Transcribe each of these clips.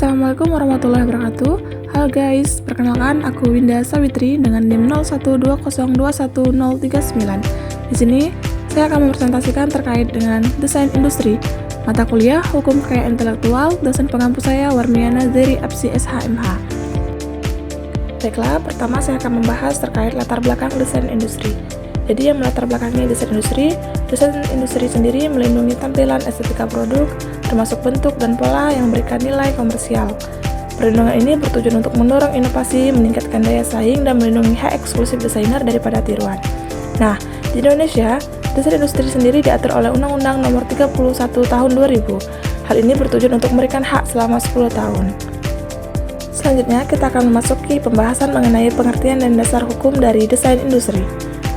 Assalamualaikum warahmatullahi wabarakatuh. Halo guys, perkenalkan aku Winda Sawitri dengan NIM 0120121039. Di sini saya akan mempresentasikan terkait dengan desain industri, mata kuliah Hukum Kekayaan Intelektual, dosen pengampu saya Warmiana Zeri Apsi SHMH. Baiklah, pertama saya akan membahas terkait latar belakang desain industri. Jadi yang melatar belakangnya desain industri sendiri melindungi tampilan estetika produk, termasuk bentuk dan pola yang memberikan nilai komersial. Perlindungan ini bertujuan untuk mendorong inovasi, meningkatkan daya saing, dan melindungi hak eksklusif desainer daripada tiruan. Nah, di Indonesia, desain industri sendiri diatur oleh Undang-Undang Nomor 31 Tahun 2000. Hal ini bertujuan untuk memberikan hak selama 10 tahun. Selanjutnya, kita akan memasuki pembahasan mengenai pengertian dan dasar hukum dari desain industri.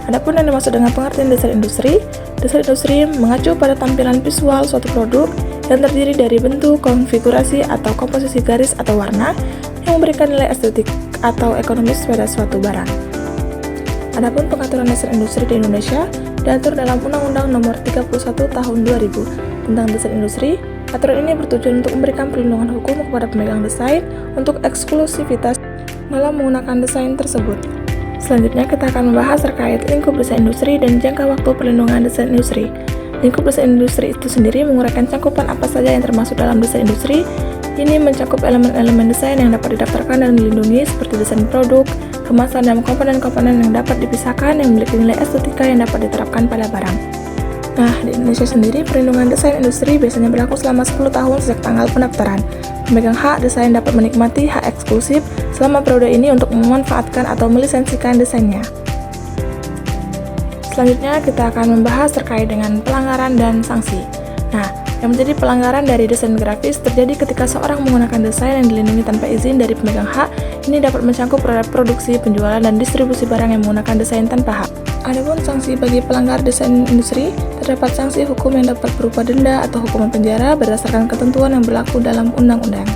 Adapun yang dimaksud dengan pengertian desain industri mengacu pada tampilan visual suatu produk yang terdiri dari bentuk, konfigurasi, atau komposisi garis atau warna yang memberikan nilai estetik atau ekonomis pada suatu barang. Adapun pengaturan desain industri di Indonesia diatur dalam Undang-Undang Nomor 31 Tahun 2000 tentang desain industri. Aturan ini bertujuan untuk memberikan perlindungan hukum kepada pemegang desain untuk eksklusivitas dalam menggunakan desain tersebut. Selanjutnya kita akan membahas terkait lingkup desain industri dan jangka waktu perlindungan desain industri. Lingkup desain industri itu sendiri menguraikan cakupan apa saja yang termasuk dalam desain industri. Ini mencakup elemen-elemen desain yang dapat didaftarkan dan dilindungi seperti desain produk, kemasan, dan komponen-komponen yang dapat dipisahkan yang memiliki nilai estetika yang dapat diterapkan pada barang. Nah, di Indonesia sendiri perlindungan desain industri biasanya berlaku selama 10 tahun sejak tanggal pendaftaran. Pemegang hak desain dapat menikmati hak eksklusif selama periode ini untuk memanfaatkan atau melisensikan desainnya. Selanjutnya kita akan membahas terkait dengan pelanggaran dan sanksi. Nah, yang menjadi pelanggaran dari desain grafis terjadi ketika seorang menggunakan desain yang dilindungi tanpa izin dari pemegang hak. Ini dapat mencakup produksi, penjualan, dan distribusi barang yang menggunakan desain tanpa hak. Adapun sanksi bagi pelanggar desain industri, terdapat sanksi hukum yang dapat berupa denda atau hukuman penjara berdasarkan ketentuan yang berlaku dalam undang-undang.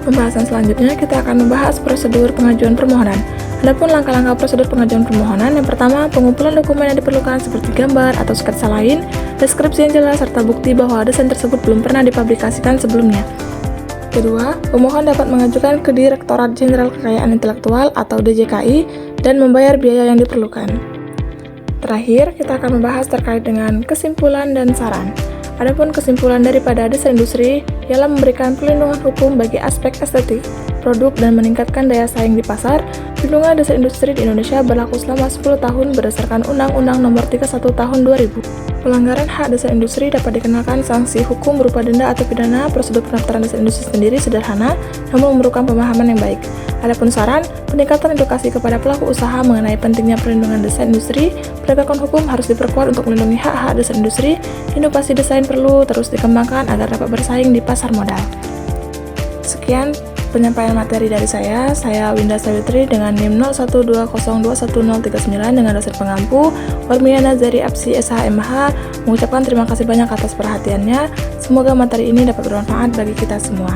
Pembahasan selanjutnya kita akan membahas prosedur pengajuan permohonan. Adapun langkah-langkah prosedur pengajuan permohonan, yang pertama, pengumpulan dokumen yang diperlukan seperti gambar atau sketsa lain, deskripsi yang jelas, serta bukti bahwa desain tersebut belum pernah dipublikasikan sebelumnya. Kedua, pemohon dapat mengajukan ke Direktorat Jenderal Kekayaan Intelektual atau DJKI dan membayar biaya yang diperlukan. Terakhir, kita akan membahas terkait dengan kesimpulan dan saran. Adapun kesimpulan daripada desain industri ialah memberikan perlindungan hukum bagi aspek estetik, produk, dan meningkatkan daya saing di pasar. Perlindungan desain industri di Indonesia berlaku selama 10 tahun berdasarkan Undang-Undang Nomor 31 Tahun 2000. Pelanggaran hak desain industri dapat dikenakan sanksi hukum berupa denda atau pidana. Prosedur pendaftaran desain industri sendiri sederhana, namun memerlukan pemahaman yang baik. Adapun saran, peningkatan edukasi kepada pelaku usaha mengenai pentingnya perlindungan desain industri, penegakan hukum harus diperkuat untuk melindungi hak-hak desain industri, inovasi desain perlu terus dikembangkan agar dapat bersaing di pasar modal. Sekian penyampaian materi dari saya Winda Sawitri dengan NIM 0120121039 dengan dosen pengampu Warmiana Zeri Apsi SHMH, mengucapkan terima kasih banyak atas perhatiannya. Semoga materi ini dapat bermanfaat bagi kita semua.